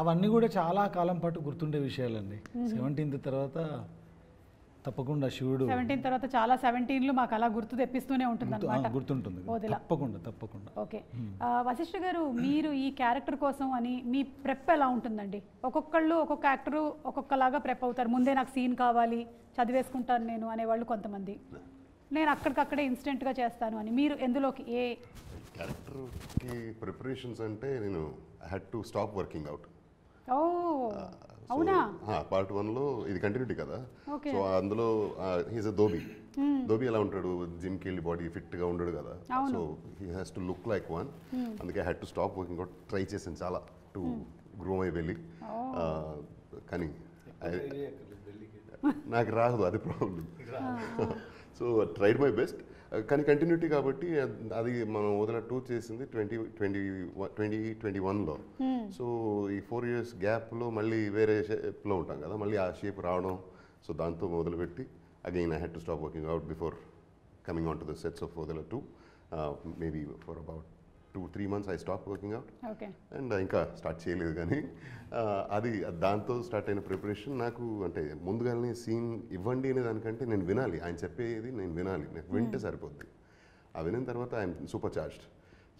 Speaker 6: అవన్నీ కూడా చాలా కాలం పాటు గుర్తుండే విషయాలండి. 17th తర్వాత తప్పకుండా శివుడు
Speaker 1: 17 తర్వాత చాలా 17లు మాకు అలా గుర్తు తెప్పిస్తూనే ఉంటుంది అన్నమాట.
Speaker 6: గుర్తుంటుంది తప్పకుండా.
Speaker 1: ఓకే, వశిష్ఠ గారు, మీరు ఈ క్యారెక్టర్ కోసం అని మీ ప్రెప్ ఎలా ఉంటుందండి? ఒక్కొక్కళ్ళు ఒక్కొక్క యాక్టరు ఒక్కొక్కలాగా ప్రెప్ అవుతారు. ముందే నాకు సీన్ కావాలి, చదివేసుకుంటాను నేను అనేవాళ్ళు కొంతమంది, నేను అక్కడికక్కడే ఇన్స్టెంట్గా చేస్తాను అని. మీరు ఎందులోకి ఏ
Speaker 3: క్యారెక్టర్కి ప్రిపరేషన్స్ అంటే నేను I had to stop working out.
Speaker 1: ఓ అవునా?
Speaker 3: పార్ట్ 1లో ఇది కంటిన్యూటీ కదా, సో అందులో హీస్ అ ధోబీ ఎలా ఉంటాడు, జిమ్కి వెళ్ళి బాడీ ఫిట్గా ఉండడు కదా, so he has to look like one. అందుకే I had to stop working out. Try చేశాను చాలా టు గ్రూమ్ అయి వెళ్ళి, కానీ నాకు రాదు, అది problem. So tried my best, కానీ కంటిన్యూటీ కాబట్టి అది మనం వదిన 2 చేసింది 2021లో. సో ఈ 4 years గ్యాప్లో మళ్ళీ వేరే షేప్లో ఉంటాం కదా, మళ్ళీ ఆ షేప్ రావడం, సో దాంతో మొదలుపెట్టి again I had to stop working out before coming on to the sets of వదిన 2. Maybe for about 2-3 months I stopped working out.
Speaker 1: Okay.
Speaker 3: And ఇంకా స్టార్ట్ చేయలేదు కానీ అది దాంతో స్టార్ట్ అయిన ప్రిపరేషన్ నాకు అంటే ముందుగానే సీన్ ఇవ్వండి అనే దానికంటే నేను వినాలి, ఆయన చెప్పేది నేను వినాలి, నాకు వింటే సరిపోద్ది. ఆ వినిన తర్వాత ఐఎమ్ సూపర్ చార్జ్డ్.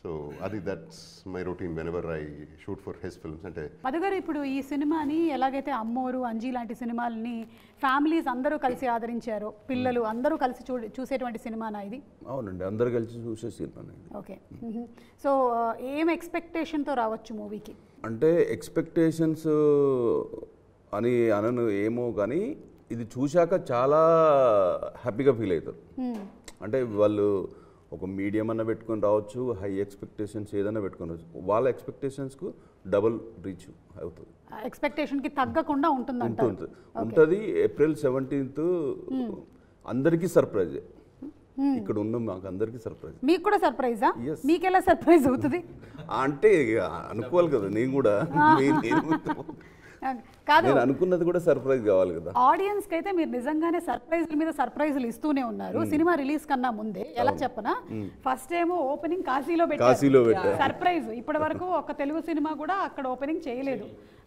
Speaker 3: సో అది that's my routine when ever I shoot for his films. అంటే
Speaker 1: మధుగారు ఇప్పుడు ఈ సినిమాని ఎలాగైతే అమ్మోరు, అంజీ లాంటి సినిమాలని ఫ్యామిలీస్ అందరూ కలిసి ఆదరించారో, పిల్లలు అందరూ కలిసి చూసేటువంటి సినిమానా ఇది?
Speaker 4: అవునండి, అందరు కలిసి చూసే సినిమా.
Speaker 1: ఓకే. సో ఏం ఎక్స్పెక్టేషన్తో రావచ్చు మూవీకి?
Speaker 4: అంటే ఎక్స్పెక్టేషన్స్ అని అనను ఏమో, కానీ ఇది చూశాక చాలా హ్యాపీగా ఫీల్ అవుతారు. అంటే వాళ్ళు ఒక మీడియం అన్న పెట్టుకొని రావచ్చు, హై ఎక్స్పెక్టేషన్స్ ఏదైనా పెట్టుకొని రావచ్చు, వాళ్ళ ఎక్స్పెక్టేషన్స్కు డబుల్ రీచ్ అవుతుంది.
Speaker 1: ఎక్స్పెక్టేషన్కి తగ్గకుండా
Speaker 4: ఉంటుంది. April 17th అందరికీ సర్ప్రైజ్. ఇక్కడ ఉన్న మాకు అందరికీ సర్ప్రైజ్.
Speaker 1: మీకు కూడా సర్ప్రైజా? మీకు ఎలా సర్ప్రైజ్ అవుతుంది
Speaker 4: అంటే అనుకోవాలి కదా, నేను కూడా
Speaker 1: కాదు,
Speaker 4: నేను అనుకున్నది కూడా సర్ప్రైజ్ కావాలి కదా.
Speaker 1: ఆడియన్స్ కి అయితే మీరు నిజంగానే సర్ప్రైజ్ల మీద సర్ప్రైజ్లు ఇస్తూనే ఉన్నారు. సినిమా రిలీజ్ కన్నా ముందే ఎలా చెప్పనా, ఫస్ట్ ఏమో ఓపెనింగ్ కాశీలో పెట్టారు సర్ప్రైజ్. ఇప్పటి వరకు ఒక తెలుగు సినిమా కూడా అక్కడ ఓపెనింగ్ చేయలేదు.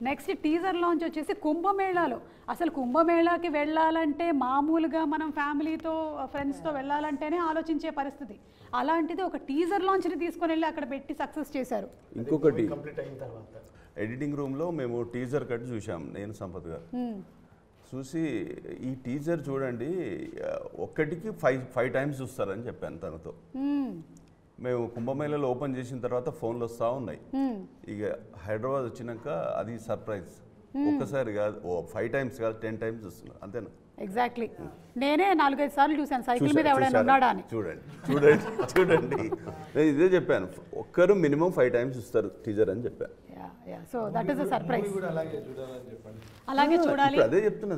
Speaker 1: నెక్స్ట్ టీజర్ లాంచ్ వచ్చేసి కుంభమేళాలో. అసలు కుంభమేళాకి వెళ్ళాలంటే మామూలుగా మనం ఫ్యామిలీతో ఫ్రెండ్స్తో వెళ్ళాలంటేనే ఆలోచించే పరిస్థితి. అలాంటిది ఒక టీజర్ లాంచ్ని తీసుకొని వెళ్ళి అక్కడ పెట్టి సక్సెస్ చేశారు.
Speaker 4: ఇంకొకటి ఎడిటింగ్ రూమ్లో మేము టీజర్ కట్ చూసాం, నేను సంపత్ గారు చూసి, ఈ టీజర్ చూడండి ఒక్కటికి 5 times చూస్తారని చెప్పాను తనతో. మేము కుంభమేళలో ఓపెన్ చేసిన తర్వాత ఫోన్లు వస్తూ ఉన్నాయి. ఇక హైదరాబాద్ వచ్చినాక అది సర్ప్రైజ్. ఒక్కసారి కాదు, 5 times కాదు, 10 times చూస్తున్నారు, అంతేనా?
Speaker 1: ఎగ్జాక్ట్లీ. నేనే 4-5 సార్లు చూశాను సైకిల్ మీద ఎవరైనా ఉన్నాడా అని.
Speaker 4: చూడండి నేను ఇదే చెప్పాను, ఒక్కరు మినిమం 5 times చూస్తారు టీజర్ అని చెప్పాను.
Speaker 1: So that is a surprise.
Speaker 6: అలాగే
Speaker 1: చూడాలి,
Speaker 4: అదే చెప్తున్నా,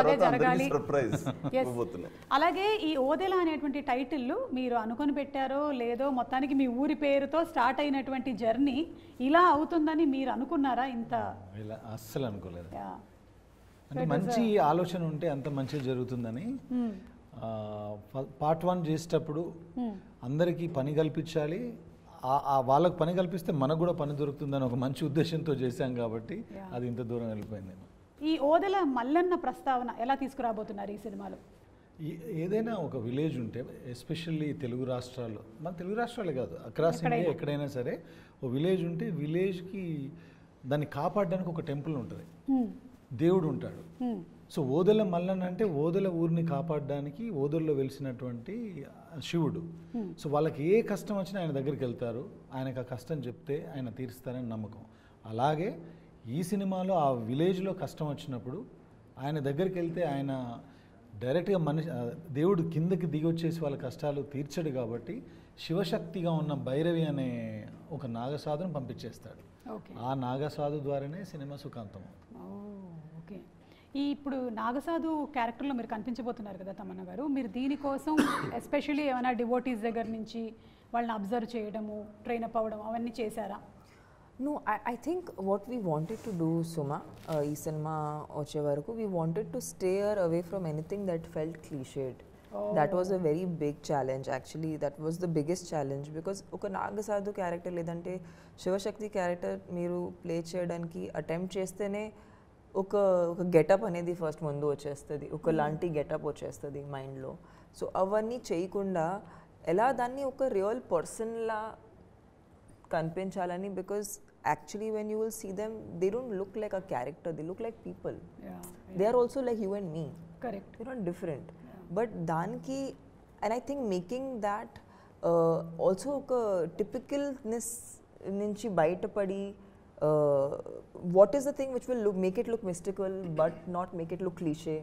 Speaker 1: అదే జరగాలి.
Speaker 4: సర్ప్రైజ్.
Speaker 1: అలాగే ఈ ఓదెల అనేటువంటి టైటిల్ మీరు అనుకొని పెట్టారో లేదో, మొత్తానికి మీ ఊరి పేరుతో స్టార్ట్ అయినటువంటి జర్నీ ఇలా అవుతుందని మీరు అనుకున్నారా? ఇంత
Speaker 6: అస్సలు అనుకోలేదు. అంటే మంచి ఆలోచన ఉంటే అంత మంచిగా జరుగుతుందని. Part 1 చేసేటప్పుడు అందరికీ పని కల్పించాలి, వాళ్ళకు పని కల్పిస్తే మనకు కూడా పని దొరుకుతుందని ఒక మంచి ఉద్దేశంతో చేశాం కాబట్టి అది ఇంత దూరం వెళ్ళిపోయింది.
Speaker 1: ఈ ఓదెల మల్లన్న ప్రస్తావన ఎలా తీసుకురాబోతున్నారు ఈ సినిమాలో?
Speaker 6: ఏదైనా ఒక విలేజ్ ఉంటే, ఎస్పెషల్లీ తెలుగు రాష్ట్రాల్లో, మన తెలుగు రాష్ట్రాలే కాదు, అక్రాస్ ఇండియా ఎక్కడైనా సరే ఓ విలేజ్ ఉంటే విలేజ్కి దాన్ని కాపాడడానికి ఒక టెంపుల్ ఉంటుంది, దేవుడు ఉంటాడు. సో ఓదెల మల్లన్న అంటే ఓదెల ఊరిని కాపాడడానికి ఓదెల్లో వెలిసినటువంటి శివుడు. సో వాళ్ళకి ఏ కష్టం వచ్చినా ఆయన దగ్గరికి వెళ్తారు, ఆయనకు ఆ కష్టం చెప్తే ఆయన తీరుస్తారని నమ్మకం. అలాగే ఈ సినిమాలో ఆ విలేజ్లో కష్టం వచ్చినప్పుడు ఆయన దగ్గరికి వెళ్తే ఆయన డైరెక్ట్గా దేవుడు కిందకి దిగి వచ్చేసి వాళ్ళ కష్టాలు తీర్చడు కాబట్టి శివశక్తిగా ఉన్న భైరవి అనే ఒక నాగసాధును పంపించేస్తాడు. ఆ నాగసాధు ద్వారానే సినిమా సుఖాంతం.
Speaker 1: ఓకే. ఈ ఇప్పుడు నాగసాధు క్యారెక్టర్లో మీరు కనిపించబోతున్నారు కదా తమన్నా గారు, మీరు దీనికోసం ఎస్పెషల్లీ ఏమైనా డివోటీస్ దగ్గర నుంచి వాళ్ళని అబ్జర్వ్ చేయడము, ట్రైన్ అప్ అవ్వడం అవన్నీ చేశారా?
Speaker 2: No, I think what we wanted to do, Suma, ee cinema vache varaku, we wanted to steer away from anything that felt cliched. That was a very big challenge actually. That was the biggest challenge because oka Nagasadhu character ledante Shivashakti character meeru play cheyadaniki attempt chestene ఒక getup అనేది first ముందు వచ్చేస్తుంది, ఒక లాంటి getup వచ్చేస్తుంది మైండ్లో. So అవన్నీ చేయకుండా ఎలా దాన్ని ఒక రియల్ పర్సన్లా కనిపించాలని, because actually when you will see them they don't look like a character, they look like people. They are also like you and me,
Speaker 1: correct,
Speaker 2: they not different. But దానికి and I think making that also ఒక టిపికల్నెస్ నుంచి బయటపడి what is the thing which will make it look mystical but not make it look cliche.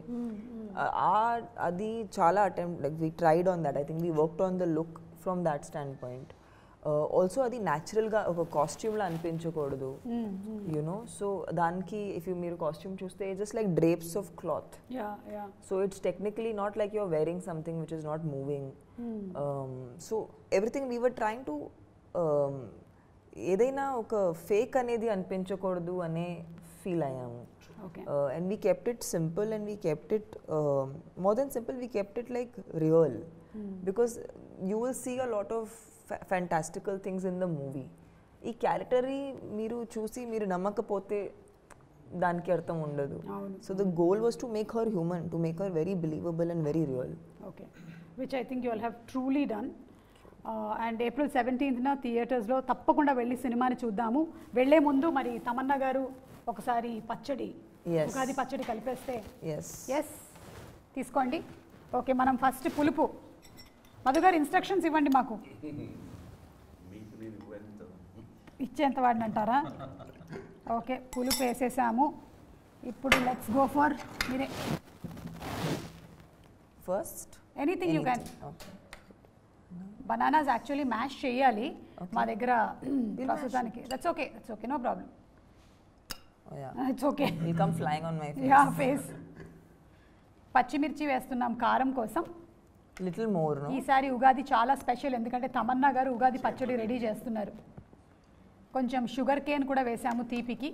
Speaker 2: Adi chala attempt, like we tried on that. I think we worked on the look from that standpoint. Also adi natural ga oka costume la anpinchakodadu, you know. So daniki if you meer costume chuste just like drapes of cloth. So it's technically not like you're wearing something which is not moving. So everything we were trying to ఏదైనా ఒక fake అనేది అనిపించకూడదు అనే feel అయ్యాము. And we kept it simple and we kept it more than simple, we kept it like real, because you will see a lot of fantastical things in the movie. ఈ character మీరు చూసి మీరు నమ్మకపోతే దానికి అర్థం ఉండదు. So the goal was to make her human, to make her very believable and very real.
Speaker 1: Okay, which I think you will have truly done. And April 17th థియేటర్స్లో తప్పకుండా వెళ్ళి సినిమాని చూద్దాము. వెళ్ళే ముందు మరి తమన్నా గారు ఒకసారి పచ్చడి, ఉగాది పచ్చడి కలిపేస్తే. ఎస్, తీసుకోండి. ఓకే, మనం ఫస్ట్ పులుపు. మధు గారు ఇన్స్ట్రక్షన్స్ ఇవ్వండి మాకు. ఇచ్చేంత వాడిని అంటారా? ఓకే, పులుపు వేసేసాము. ఇప్పుడు లెట్స్ గో ఫర్ మీరే
Speaker 2: first
Speaker 1: anything you can. Bananas actually mash చేయాలి మా దగ్గర ప్రస్తుతానికి. That's okay, no problem. It's okay,
Speaker 2: will come flying on my
Speaker 1: yeah face. పచ్చిమిర్చి వేస్తున్నాం కారం కోసం.
Speaker 2: Little more.
Speaker 1: ఈసారి ఉగాది చాలా స్పెషల్, ఎందుకంటే తమన్నా గారు ఉగాది పచ్చడి రెడీ చేస్తున్నారు. కొంచెం షుగర్ కేన్ కూడా వేసాము తీపికి.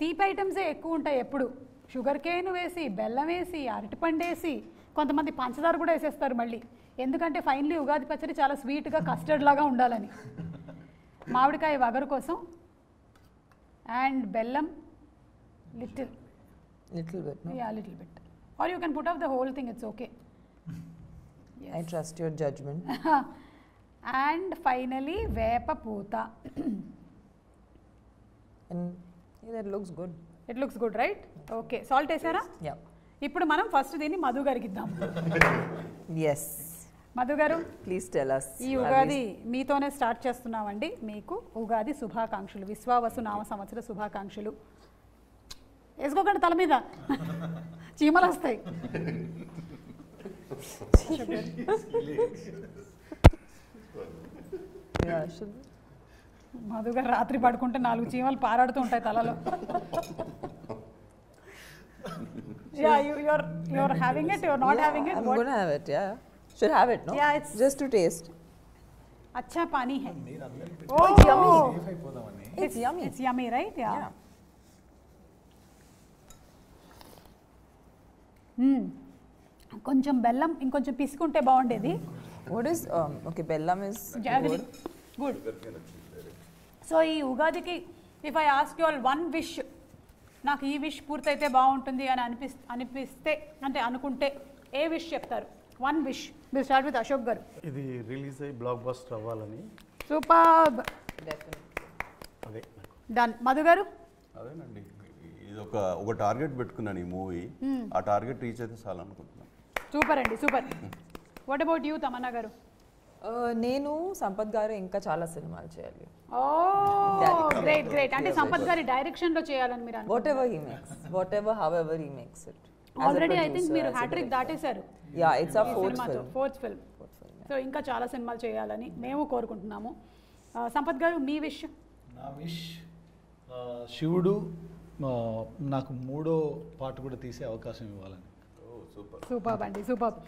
Speaker 1: తీపి ఐటమ్సే ఎక్కువ ఉంటాయి ఎప్పుడు. షుగర్ కేన్ వేసి, బెల్లం వేసి, అరటిపండు వేసి, కొంతమంది పంచదార కూడా వేసేస్తారు మళ్ళీ. ఎందుకంటే ఫైనలీ ఉగాది పచ్చడి చాలా స్వీట్గా కస్టర్డ్ లాగా ఉండాలని. మామిడికాయ వగరు కోసం అండ్ బెల్లం little
Speaker 2: bit.
Speaker 1: Yeah, little bit. Or you can put off the whole thing, it's okay. Yes.
Speaker 2: I trust your judgment.
Speaker 1: And finally వేప పూత.
Speaker 2: And that looks good.
Speaker 1: It looks good, right? Okay, salt వేసారా?
Speaker 2: Yeah.
Speaker 1: ఇప్పుడు మనం first దీన్ని మధు గారికి ఇద్దాం.
Speaker 2: Yes.
Speaker 1: Madhu గారు,
Speaker 2: please tell us.
Speaker 1: ఈ ఉగాది మీతోనే స్టార్ట్ చేస్తున్నామండి. మీకు ఉగాది శుభాకాంక్షలు, విశ్వావసు నామ సంవత్సర శుభాకాంక్షలు. వేసుకోకండి తల మీద, చీమలు వస్తాయి. మధు గారు రాత్రి పడుకుంటే 4 చీమలు పారాడుతూ ఉంటాయి తలలో. Yeah, you're having it, you're not having it.
Speaker 2: I'm going to have it, yeah. Should have it, no?
Speaker 1: Yeah, it's
Speaker 2: just to taste.
Speaker 1: अच्छा पानी है.
Speaker 2: Oh, it's yummy. It's yummy.
Speaker 1: It's yummy, right? Yeah. కొంచెం బెల్లం ఇంకొంచెం పిసుకుంటే బాగుండేది.
Speaker 2: What is okay, bellam is
Speaker 1: good. So ఈ ఉగాదికి if I ask you all one wish, నాకు ఈ విష్ పూర్తయితే బాగుంటుంది అని అనిపిస్తే అంటే అనుకుంటే ఏ విష్ చెప్తారు? One wish. Will start with Ashok garu.
Speaker 5: ఇది రిలీజ్ అయ్యి బ్లాక్ బస్టర్ అవ్వాలని.
Speaker 1: సూపర్బ్.
Speaker 5: అదే
Speaker 1: డన్. మధు గారు?
Speaker 4: అదేనండి, ఇది ఒక టార్గెట్ పెట్టుకున్నాను ఈ మూవీ. ఆ టార్గెట్ రీచ్ అయితే చాలు అనుకుంటున్నాను.
Speaker 1: సూపర్ అండి, super. What about you Tamannaah గారు?
Speaker 2: నేను సంపత్ గారు ఇంకా చాలా సినిమాలు చేయాలి.
Speaker 1: గ్రేట్. అంటే సంపత్ గారి డైరెక్షన్ లో చేయాలని మీరు
Speaker 2: whatever he makes, however he makes it.
Speaker 1: Already I think మీరు హ్యాట్రిక్ దాటేశారు.
Speaker 2: Yeah, it's our
Speaker 1: fourth film. So ఇంకా చాలా సినిమాలు చేయాలని మేము కోరుకుంటున్నాము. సంపత్ గారు, మీ విష్?
Speaker 6: నా విష్ శివుడు నాకు 3వ పార్ట్ కూడా తీసే అవకాశం ఇవ్వాలని.
Speaker 1: సూపర్ అండి, సూపర్.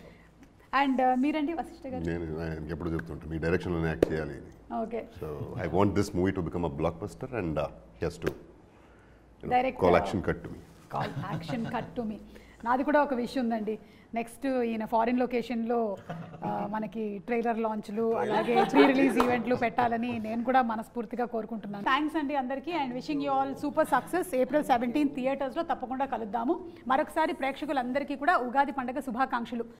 Speaker 1: అండ్ మీరండి వశిష్ఠ గారు?
Speaker 3: నేను ఎప్పుడు చెప్తుంటాను మీ డైరెక్షన్లోనే యాక్ట్ చేయాలి.
Speaker 1: Okay.
Speaker 3: So I want this movie to become a blockbuster and he has to
Speaker 1: direct
Speaker 3: call action cut to me.
Speaker 1: Call action cut to me. నాది కూడా ఒక విషయం ఉందండి. నెక్స్ట్ ఈయన ఫారిన్ లొకేషన్లో మనకి ట్రైలర్ లాంచ్లు అలాగే ప్రీ రిలీజ్ ఈవెంట్లు పెట్టాలని నేను కూడా మనస్ఫూర్తిగా కోరుకుంటున్నాను. థ్యాంక్స్ అండి అందరికీ and wishing you all super success. April 17th థియేటర్స్లో తప్పకుండా కలుద్దాము. మరొకసారి ప్రేక్షకులందరికీ కూడా ఉగాది పండుగ శుభాకాంక్షలు.